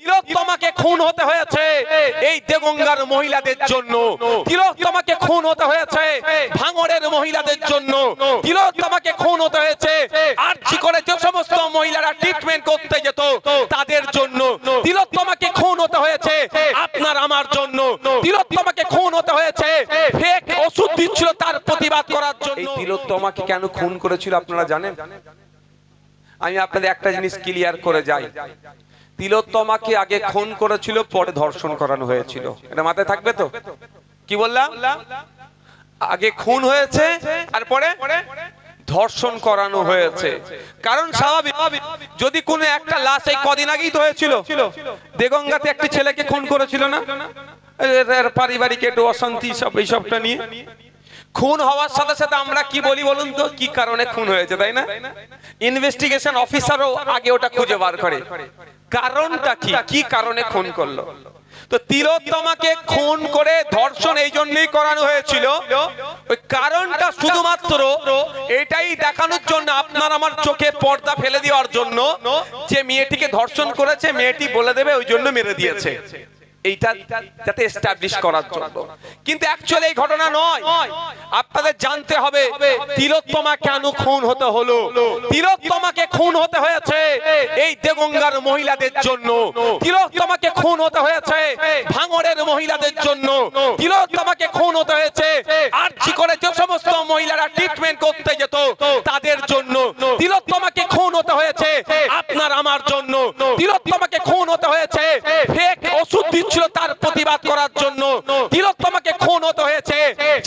তিলোত্তমাকে খুন হতে হয়েছে এই দেগঙ্গার মহিলাদের জন্য, তিলোত্তমাকে খুন হতে হয়েছে ভাঙড়ের মহিলাদের জন্য, তিলোত্তমাকে খুন হতে হয়েছে আরজি করে যে সমস্ত মহিলারা ট্রিটমেন্ট করতে যেত তাদের জন্য, তিলোত্তমাকে খুন হতে হয়েছে আপনার আমার জন্য, তিলোত্তমাকে খুন হতে হয়েছে ফেক ওষুধ দিচ্ছিল তার প্রতিবাদ করার জন্য। এই তিলোত্তমাকে কেন খুন করেছিল আপনারা জানেন? আমি আপনাদের একটা জিনিস ক্লিয়ার করে যাই, তিলোত্তমাকে আগে খুন করেছিল, পরে ধর্ষণ করানো হয়েছিল। এটা মাথায় থাকবে তো? কি বললাম? আগে খুন হয়েছে আর পরে ধর্ষণ করানো হয়েছে। কারণ স্বাভাবিক, যদি কোনো একটা লাশ এই কদিন আগেই তো হয়েছিল, দেগঙ্গাতে একটি ছেলেকে খুন করেছিল না, পারিবারিক একটু অশান্তি সব এইসবটা নিয়ে খুন হওয়ার সাথে সাথে আমরা কি বলি বলুন তো, কি কারণে খুন হয়েছে, তাই না? ইনভেস্টিগেশন অফিসারও আগে ওটা খুঁজে বার করে কারণটা কি, কি কারণে খুন করলো। তো তিলোত্তমাকে খুন করে ধর্ষণ এই জন্যই করানো হয়েছিল, ওই কারণটা শুধুমাত্র এটাই দেখানোর জন্য, আপনার আমার চোখে পর্দা ফেলে দেওয়ার জন্য, যে মেয়েটিকে ধর্ষণ করেছে মেয়েটি বলে দেবে ওই জন্য মেরে দিয়েছে, এইটা যাতে এস্টাবলিশ করার জন্য। কিন্তু অ্যাকচুয়ালি এই ঘটনা নয়। আপনাদের জানতে হবে তিলোত্তমা কেন খুন হতে হলো। তিলোত্তমাকে খুন হতে হয়েছে এই দেগঙ্গার মহিলাদের জন্য, তিলোত্তমাকে খুন হতে হয়েছে ভাঙড়ের মহিলাদের জন্য, তিলোত্তমাকে খুন হতে হয়েছে আরজি করে যে সমস্ত মহিলারা ট্রিটমেন্ট করতে যেত তাদের জন্য, তিলোত্তমাকে খুন হতে হয়েছে আপনার আমার জন্য, তিলোত্তমাকে খুন হতে হয়েছে ফেক ওষুধ ছিল তার প্রতিবাদ করার জন্য, তিলোত্তমাকে খুন হতে হয়েছে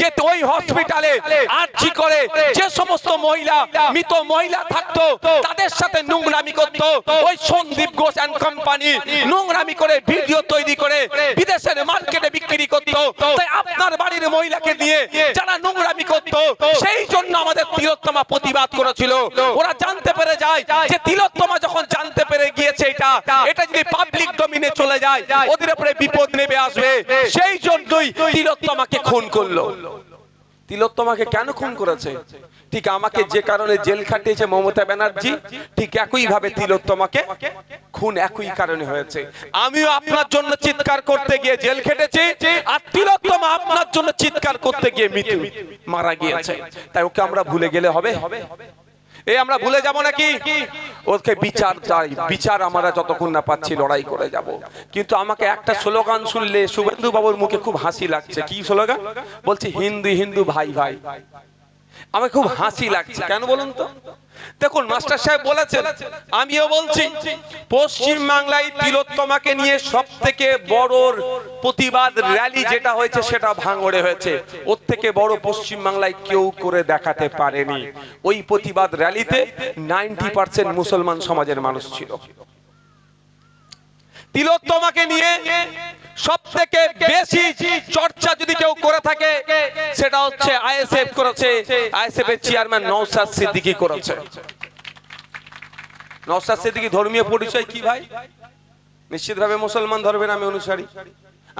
যে ওই হসপিটালে আরজি করে যে সমস্ত মহিলা মৃত মহিলা থাকতো তাদের সাথে নোংরামি করত ওই সন্দীপ ঘোষ এন্ড কোম্পানি, নোংরামি করে ভিডিও তৈরি করে বিদেশের মার্কেটে বিক্রি করত। তাই আপনার বাড়ির মহিলাকে দিয়ে যারা নোংরামি করত, সেই জন্য আমাদের তিলোত্তমা প্রতিবাদ করেছিল। ওরা জানতে পেরে যায় যে তিলোত্তমা যখন জানতে পেরে গিয়েছে এটা যদি পাবলিক ডোমিনে চলে যায় ওদের উপরে বিপদ নেমে আসবে, সেই জন্যই তিলোত্তমাকে খুন করলো। তিলোত্তমাকে কেন খুন করেছে? ঠিক আমাকে যে কারণে জেল খাটিয়েছে মমতা ব্যানার্জি, ঠিক একই ভাবে তিলোত্তমাকে খুন একই কারণে হয়েছে। আমিও আপনার জন্য চিৎকার করতে গিয়ে জেল খেটেছি, আর তিলোত্তমা আপনার জন্য চিৎকার করতে গিয়ে মৃত্যু মারা গিয়েছে। তাই ওকে আমরা ভুলে গেলে হবে? এই আমরা ভুলে যাব নাকি? ওকে বিচার চাই, বিচার আমরা যতক্ষণ না পাচ্ছি লড়াই করে যাব। কিন্তু আমাকে একটা স্লোগান শুনলে শুভেন্দু বাবুর মুখে খুব হাসি লাগছে। কি স্লোগান বলছি? হিন্দু হিন্দু ভাই ভাই। আমার খুব হাসি লাগছে, কেন বলুন তো? দেখুন মাস্টার সাহেব বলেছেন, আমিও বলছি, পশ্চিম বাংলায় তিলোত্তমাকে নিয়ে সব থেকে বড় প্রতিবাদ র্যালি যেটা হয়েছে সেটা ভাঙড়ে হয়েছে। ওর থেকে বড় পশ্চিম বাংলায় কেউ করে দেখাতে পারেনি। ওই প্রতিবাদ র্যালিতে 90% মুসলমান সমাজের মানুষ ছিল। তিলোত্তমাকে নিয়ে সব থেকে বেশি চর্চা যদি কেউ করে থাকে সেটা হচ্ছে আইএসএফ করেছে, আইএসএফ এর চেয়ারম্যান নওশাদ সিদ্দিকী করেছে। নওশাদ সিদ্দিকী ধর্মীয় পরিচয় কি ভাই? নিশ্চিতভাবে মুসলমান ধর্মের আমি অনুসারী।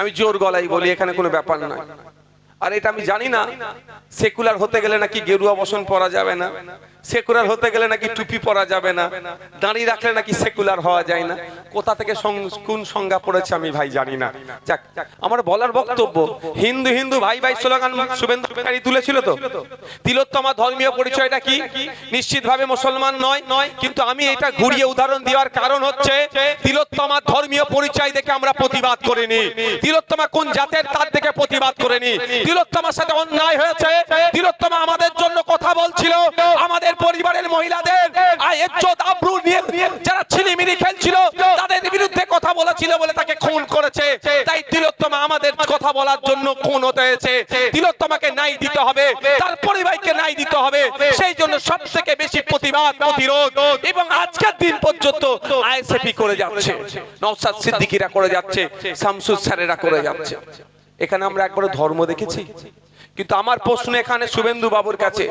আমি জোর গলায় বলি, এখানে কোনো ব্যাপার নয়। আর এটা আমি জানি না সেকুলার হতে গেলে নাকি গেরুয়া বসন পরা যাবে না, সেকুলার হতে গেলে নাকি টুপি পরা যাবে না, দাঁড়িয়ে রাখলে নাকি সেকুলার হওয়া যায় না। কোথা থেকে কোন সংজ্ঞা পড়েছে আমি ভাই জানি না। যাক, আমার বলার বক্তব্য, হিন্দু হিন্দু ভাই ভাই স্লোগান শুভেন্দু অধিকারী তুলেছিল তো। তিলোত্তমা ধর্মীয় পরিচয়টা কি? নিশ্চিতভাবে মুসলমান নয়, কিন্তু আমি এটা ঘুরিয়ে উদাহরণ দেওয়ার কারণ হচ্ছে তিলোত্তমা ধর্মীয় পরিচয় দেখে আমরা প্রতিবাদ করিনি। তিলোত্তমা কোন জাতের তার দেখে প্রতিবাদ করিনি। তিলোত্তমার সাথে অন্যায় হয়েছে, তিলোত্তমা আমাদের জন্য কথা বলছিল, আমাদের পরিবারের মহিলাদের ইজ্জত আবরু নিয়ে যারা ছিনিমিনি খেলছিল তাদের বিরুদ্ধে কথা বলেছিল বলে তাকে খুন করেছে। তাই তিলোত্তমা আমাদের কথা বলার জন্য খুন হতে হয়েছে। তিলোত্তমাকে ন্যায় দিতে হবে, তার পরিবারকে ন্যায় দিতে হবে। সেই জন্য সবথেকে বেশি প্রতিবাদ প্রতিরোধ এবং আজকের দিন পর্যন্ত আইএসএফই করে যাচ্ছে, নওশাদ সিদ্দিকীরা করে যাচ্ছে, শামসুর স্যারেরা করে যাচ্ছে। এখানে আমরা একবারও ধর্ম দেখেছি? কিন্তু আমার প্রশ্ন এখানে শুভেন্দু বাবুর কাছে,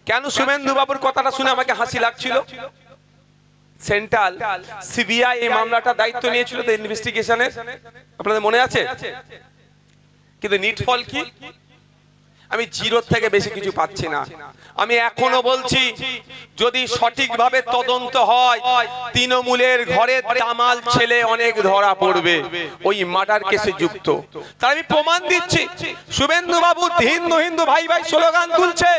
কেন শুভেন্দু বাবুর কথাটা শুনে আমাকে হাসি লাগছিল? সেন্ট্রাল সিবিআই এই মামলাটা দায়িত্ব নিয়েছিল তো ইনভেস্টিগেশনের, আপনাদের মনে আছে? কিন্তু নিট ফল কি? আমি জিরো থেকে বেশি কিছু পাচ্ছি না। আমি এখনো বলছি, যদি সঠিকভাবে তদন্ত হয় তৃণমূলের ঘরে দামাল ছেলে অনেক ধরা পড়বে ওই মার্ডার কেসে যুক্ত। তার আমি প্রমাণ দিচ্ছি। শুভেন্দু বাবু হিন্দু হিন্দু ভাই ভাই স্লোগান তুলছে,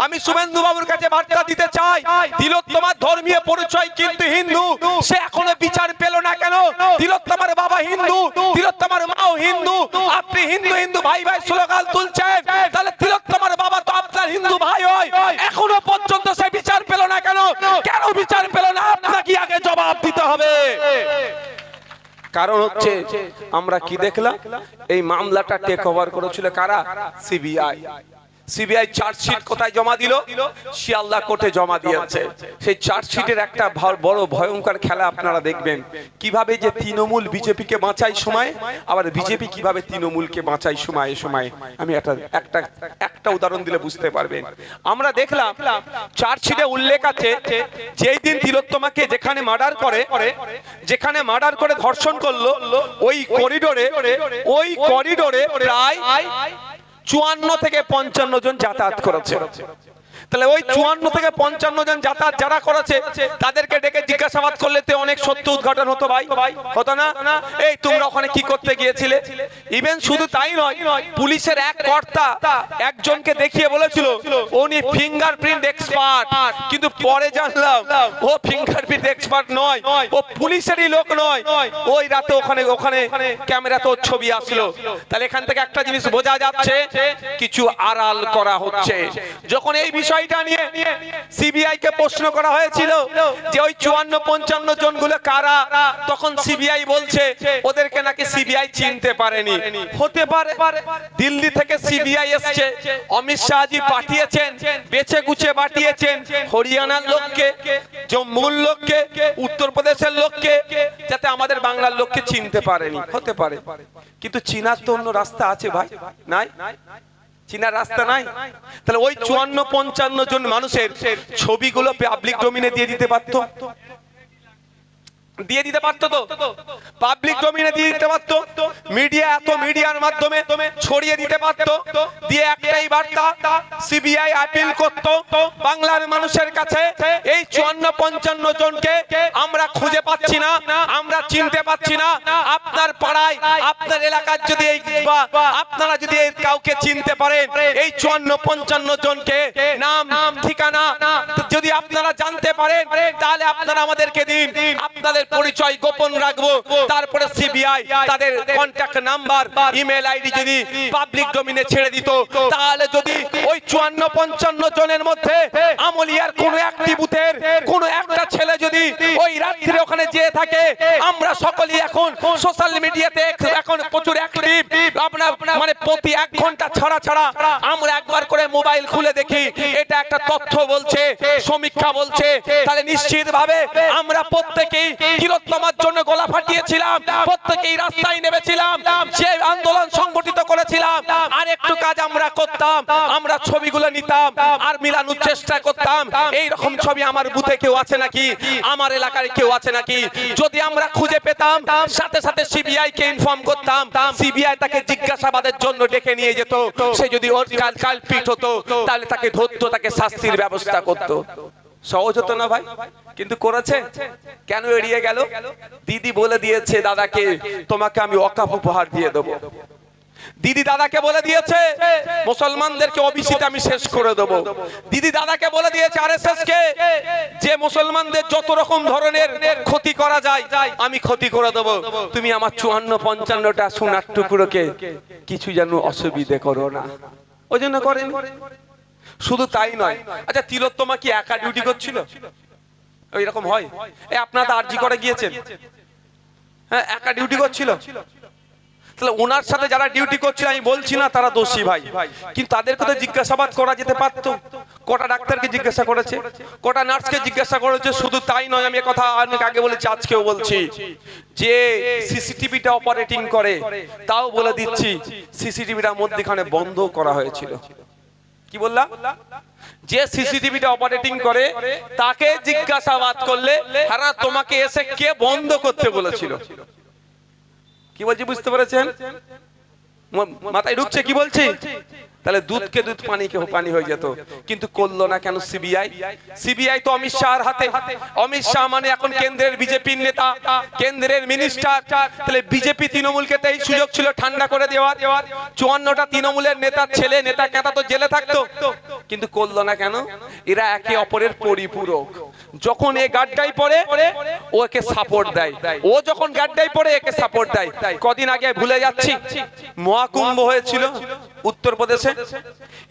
আমি শুভেন্দু বাবুর কাছে বার্তা দিতে চাই, তিলোত্তমার ধর্মীয় পরিচয় কিন্তু হিন্দু, সে এখনো বিচার পেল না কেন? তিলোত্তমার বাবা হিন্দু, তিলোত্তমার মাও হিন্দু, আপনি হিন্দু হিন্দু ভাই ভাই স্লোগান তুলছেন, তাহলে তিলোত্তমার বাবা তো আপনার হিন্দু ভাই হয়, এখনো পর্যন্ত সে বিচার পেল না কেন? কেন বিচার পেল না? আপনাকে আগে জবাব দিতে হবে। কারণ হচ্ছে আমরা কি দেখলাম, এই মামলাটা টেক ওভার করেছিল কারা? সিবিআই। সিবিআই চার্জশিট কোথায় জমা দিল? শিয়ালদা কোর্টে জমা দিয়েছে। সেই চার্জশিটের একটা বড় ভয়ঙ্কর খেলা আপনারা দেখবেন, কিভাবে যে তৃণমূল বিজেপিকে বাঁচায় সময়, আবার বিজেপি কিভাবে তৃণমূলকে বাঁচায় সময় সময়। আমি একটা উদাহরণ দিলে বুঝতে পারবেন। আমরা দেখলাম চার্জশিটে উল্লেখ আছে, যেই দিন তিলোত্তমাকে যেখানে মার্ডার করে ধর্ষণ করলো, ওই করিডোরে প্রায় 54 থেকে 55 জন যাতায়াত করেছে। তাহলে ওই 54 থেকে 55 জন যাতায়াত যারা করেছে তাদেরকে ডেকে জিজ্ঞাসাবাদ করলে তো অনেক সত্য উদ্ঘাটন হতো ভাই, হতো না? এই তোমরা ওখানে কি করতে গিয়েছিলে? ইভেন শুধু তাই নয়, পুলিশের এক কর্তা একজনকে দেখিয়ে বলেছিল উনি ফিঙ্গারপ্রিন্ট এক্সপার্ট, কিন্তু পরে জানলাম ও ফিঙ্গারপ্রিন্ট এক্সপার্ট নয়, ও পুলিশেরই লোক নয়। ওই রাতে ওখানে ক্যামেরাতে ওর ছবি আসলো। তাহলে এখান থেকে একটা জিনিস বোঝা যাচ্ছে, কিছু আড়াল করা হচ্ছে। যখন এই বিষয়টা নিয়ে সিবিআই কে প্রশ্ন করা হয়েছিল যে ওই 54-55 জন গুলো কারা, তখন সিবিআই বলছে ওদেরকে নাকি সিবিআই চিনতে পারেনি। হতে পারে দিল্লি থেকে সিবিআই এসেছে, অমিত শাহজি পাঠিয়েছেন, বেছে গুছে পাঠিয়েছেন হরিয়ানার লোককে, জম্মুর লোককে, উত্তরপ্রদেশের লোককে, যাতে আমাদের বাংলার লোককে চিনতে পারেনি। হতে পারে, কিন্তু চিনার তো অন্য রাস্তা আছে ভাই, নাই? চিনার রাস্তা নাই? তাহলে ওই 54-55 জন মানুষের ছবিগুলো পাবলিক ডোমেইনে দিয়ে দিতে পারতো, তো পাবলিক ডোমেইনে দিয়ে দিতে পারতো, মিডিয়ার মাধ্যমে ছড়িয়ে দিতে পারতো, দিয়ে একটাই বার্তা, সিবিআই আপিল করতো বাংলার মানুষের কাছে, এই 54-55 জনকে আমরা খুঁজে পাচ্ছি না, আমরা চিনতে পাচ্ছি না। আপনার পাড়ায়, আপনার এলাকার যদি আপনারা যদি কাউকে চিনতে পারেন, এই 54-55 জনকে নাম ঠিকানা যদি আপনারা জানতে পারেন, তাহলে আপনারা আমাদেরকে দিন, আপনাদের পরিচয় গোপন রাখবো। তারপরে সিবিআই তাদের কন্টাক্ট নাম্বার, ইমেল আইডি যদি পাবলিক ডোমেইনে ছেড়ে দিত, তাহলে যদি ওই 54-55 জনের মধ্যে আমলিয়ার কোন একটি বুথের কোন একটা ছেলে যদি ওই রাত্রিরে ওখানে যেয়ে থাকে, আমরা সকলেই এখন সোশ্যাল মিডিয়াতে এখন প্রচুর অ্যাক্টিভ, আপনার মানে প্রতি 1 ঘন্টা ছাড়া আমরা একবার করে মোবাইল খুলে দেখি, এটা একটা তথ্য বলছে, সমীক্ষা বলছে, তাহলে নিশ্চিতভাবে আমরা প্রত্যেকেই তিলোত্তমার জন্য গলা ফাটিয়েছিলাম, প্রত্যেকেই রাস্তায় নেমেছিলাম, যে আন্দোলন সংগঠিত করেছিলাম। আর একটু কাজ আমরা করতাম, আমরা ছবিগুলো নিতাম আর মিলানোর চেষ্টা করতাম, এই রকম ছবি আমার বুথে কেউ আছে নাকি, আমার এলাকায় কেউ আছে নাকি। যদি আমরা খুঁজে পেতাম, সাথে সাথে সিবিআই কে ইনফর্ম করতাম, সিবিআই তাকে জিজ্ঞাসাবাদের জন্য ডেকে নিয়ে যেত। সে যদি ওর কালপিট হতো, তাহলে তাকে ধরতো, তাকে শাস্তির ব্যবস্থা করতো। সহজ হতো না ভাই? কিন্তু করেছে কেন? এড়িয়ে গেল। দিদি বলে দিয়েছে দাদাকে, তোমাকে আমি ওয়াকফ উপহার দিয়ে দেবো। দিদি দাদাকে বলে দিয়েছে মুসলমানদেরকে ওবিসিতে আমি শেষ করে দেবো। দিদি দাদাকে বলে দিয়েছে আরএসএস কে, যে মুসলমানদের যত রকম ধরনের ক্ষতি করা যায় আমি ক্ষতি করে দেবো, তুমি আমার 54-55টা সোনার টুকরোকে কিছু যেন অসুবিধে করো না। ওই জন্য করেন। শুধু তাই নয়, আচ্ছা তিলোত্তমা কি একা ডিউটি করছিল? এরকম হয়? আপনারা আরজি করে গিয়েছেন, হ্যাঁ, একা ডিউটি করছিল। তাহলে ওনার সাথে যারা ডিউটি করছিল, আমি বলছি না তারা দোষী ভাই, কিন্তু তাদেরকে তো জিজ্ঞাসাবাদ করা যেতে পারতো। কটা ডাক্তারকে জিজ্ঞাসা করেছে, কটা নার্সকে জিজ্ঞাসা করেছে। শুধু তাই নয়, আমি কথা অনেক আগে বলেছি, আজকেও বলছি, যে সিসিটিভিটা অপারেটিং করে তাও বলে দিচ্ছি, সিসিটিভিটা মধ্যখানে বন্ধ করা হয়েছিল। কি বললাম? যে সিসিটিভিটা অপারেটিং করে তাকে জিজ্ঞাসাবাদ করলে, হ্যাঁ তোমাকে এসে কে বন্ধ করতে বলেছিল? কি বলছি বুঝতে পেরেছেন? মাথায় ঢুকছে কি বলছি? তাহলে দুধকে দুধ পানিকে পানি হয়ে যেত, কিন্তু করলো না কেন সিবিআই? সিবিআই তো অমিত শাহর হাতে। অমিত শাহ মানে এখন কেন্দ্রের বিজেপির নেতা, কেন্দ্রের মিনিস্টার। তাহলে বিজেপি তৃণমূলকে তো এই সুযোগ ছিল ঠান্ডা করে দেওয়ার। 54টা তৃণমূলের নেতার ছেলে নেতা কেতা তো জেলে থাকতো, কিন্তু করলো না কেন? এরা একে অপরের পরিপূরক। যখন এ গাড্ডায় পড়ে ওকে সাপোর্ট দেয়, ও যখন গাড্ডায় পড়ে একে সাপোর্ট দেয়। কদিন আগে ভুলে যাচ্ছি মহাকুম্ভ হয়েছিল উত্তরপ্রদেশে।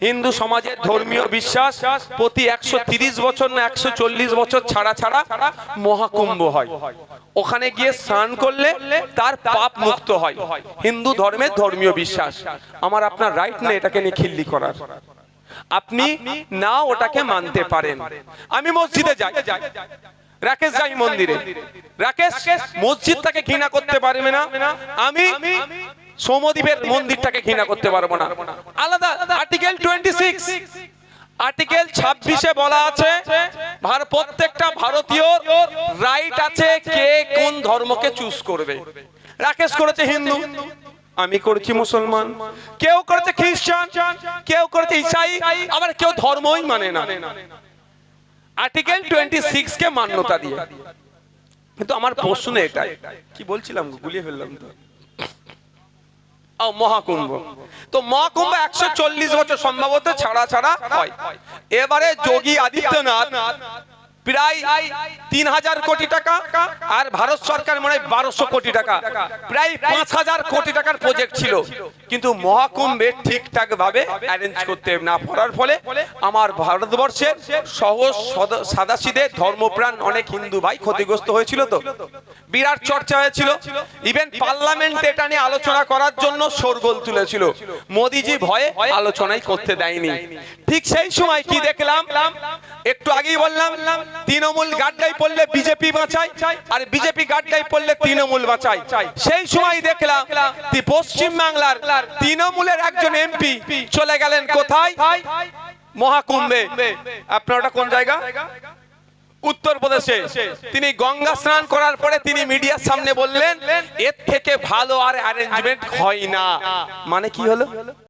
হিন্দু সমাজের ধর্মীয় বিশ্বাস প্রতি 130 বছর না 140 বছর ছাড়া ছাড়া মহাকুম্ভ হয়। ওখানে গিয়ে স্নান করলে তার পাপ মুক্ত হয়। হিন্দু ধর্মের ধর্মীয় বিশ্বাস। আমার আপনার রাইট নেই এটাকে নিয়ে খিল্লি করার। আপনি না ওটাকে মানতে পারেন। আমি মসজিদে যাই, রাকেশ যাই মন্দিরে, রাকেশ মসজিদটাকে ঘৃণা করতে পারবে না, আমি সৌমদ্বীপের মন্দিরটাকে ঘৃণা করতে পারবো না। আলাদা। আর্টিকেল 26, আর্টিকেল 26-এ বলা আছে প্রত্যেকটা ভারতীয় রাইট আছে কে কোন ধর্মকে চুজ করবে। রাকেশ করেছে হিন্দু, আমি করেছি মুসলমান, কেউ করেছে খ্রিস্টান, কেউ করেছে ঈসাই, আবার কেউ ধর্মই মানে না। আর্টিকেল 26 কে মান্যতা দিয়ে। কিন্তু আমার প্রশ্ন এটাই, কি বলছিলাম গুলিয়ে ফেললাম তো। মহাকুম্ভ তো মহাকুম্ভ 140 বছর সম্ভবত ছাড়া ছাড়া হয়। এবারে যোগী আদিত্যনাথ প্রায় 3000 কোটি টাকা, আর ভারত সরকার মনে হয় 1200 কোটি টাকা, প্রায় 5000 কোটি টাকার প্রজেক্ট ছিল। কিন্তু মহাকুম্ভে ঠিকঠাক ভাবে অ্যারেঞ্জ করতে না পারার ফলে আমার ভারতবর্ষের সহজ সাদাসিধে ধর্মপ্রাণ অনেক হিন্দু ভাই ক্ষতিগ্রস্ত হয়েছিল। তো বিরাট চর্চা হয়েছিল, ইভেন পার্লামেন্টে এটা নিয়ে আলোচনা করার জন্য শোরগোল তুলেছিল। মোদিজি ভয়ে আলোচনাই করতে দেয়নি। ঠিক সেই সময় কি দেখলাম, একটু আগেই বললাম তৃণমূল গাড্ডায় পড়লে বিজেপি বাঁচায়, আর বিজেপি গাড্ডায় পড়লে তৃণমূল বাঁচায়। সেই সময় দেখলাম পশ্চিম বাংলার তৃণমূলের একজন এমপি চলে গেলেন কোথায়? মহাকুম্ভে। আপনার ওটা কোন জায়গা? উত্তরপ্রদেশে। তিনি গঙ্গা স্নান করার পরে তিনি মিডিয়ার সামনে বললেন এর থেকে ভালো আর অ্যারেঞ্জমেন্ট হয় না। মানে কি হলো?